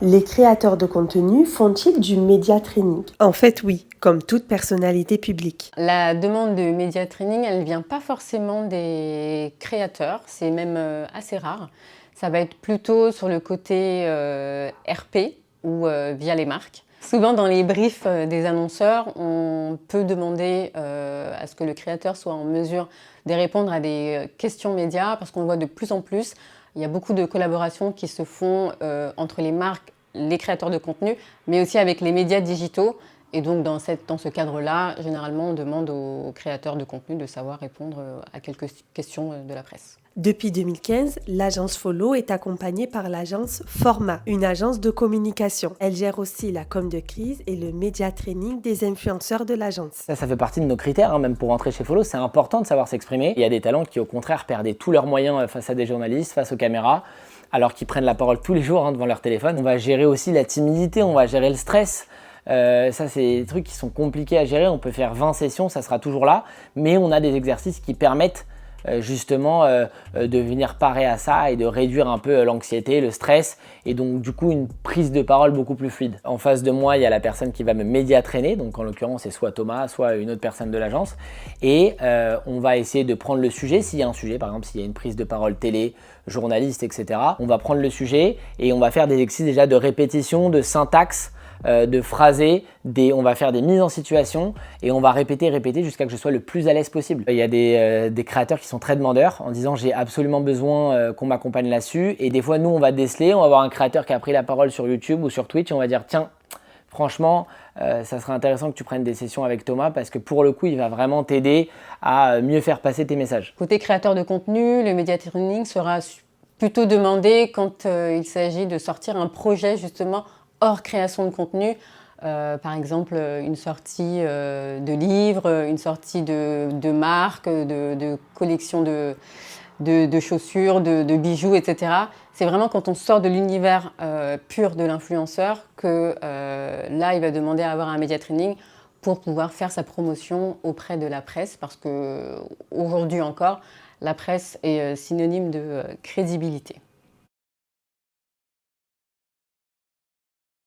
Les créateurs de contenu font-ils du média training? En fait, oui, comme toute personnalité publique. La demande de média training, elle ne vient pas forcément des créateurs, c'est même assez rare. Ça va être plutôt sur le côté RP ou via les marques. Souvent dans les briefs des annonceurs, on peut demander à ce que le créateur soit en mesure de répondre à des questions médias parce qu'on le voit de plus en plus. Il y a beaucoup de collaborations qui se font entre les marques, les créateurs de contenu, mais aussi avec les médias digitaux. Et donc dans ce cadre-là, généralement, on demande aux créateurs de contenu de savoir répondre à quelques questions de la presse. Depuis 2015, l'agence Follow est accompagnée par l'agence Format, une agence de communication. Elle gère aussi la com de crise et le média training des influenceurs de l'agence. Ça fait partie de nos critères, même pour rentrer chez Follow, c'est important de savoir s'exprimer. Il y a des talents qui au contraire perdaient tous leurs moyens face à des journalistes, face aux caméras, alors qu'ils prennent la parole tous les jours devant leur téléphone. On va gérer aussi la timidité, on va gérer le stress. Ça, c'est des trucs qui sont compliqués à gérer. On peut faire 20 sessions, ça sera toujours là, mais on a des exercices qui permettent justement de venir parer à ça et de réduire un peu l'anxiété, le stress et donc du coup une prise de parole beaucoup plus fluide. En face de moi, il y a la personne qui va me média-traîner, donc en l'occurrence c'est soit Thomas, soit une autre personne de l'agence et on va essayer de prendre le sujet, s'il y a un sujet, par exemple s'il y a une prise de parole télé, journaliste, etc. On va prendre le sujet et on va faire des exercices déjà de répétition, de syntaxe, de phraser, on va faire des mises en situation et on va répéter jusqu'à que je sois le plus à l'aise possible. Il y a des créateurs qui sont très demandeurs en disant j'ai absolument besoin qu'on m'accompagne là-dessus et des fois nous on va déceler, on va avoir un créateur qui a pris la parole sur YouTube ou sur Twitch et on va dire tiens franchement ça serait intéressant que tu prennes des sessions avec Thomas parce que pour le coup il va vraiment t'aider à mieux faire passer tes messages. Côté créateur de contenu, le média training sera plutôt demandé quand il s'agit de sortir un projet justement hors création de contenu, par exemple une sortie de livres, une sortie de marque, de collection de chaussures, de bijoux, etc. C'est vraiment quand on sort de l'univers pur de l'influenceur que là, il va demander à avoir un média training pour pouvoir faire sa promotion auprès de la presse, parce qu'aujourd'hui encore, la presse est synonyme de crédibilité.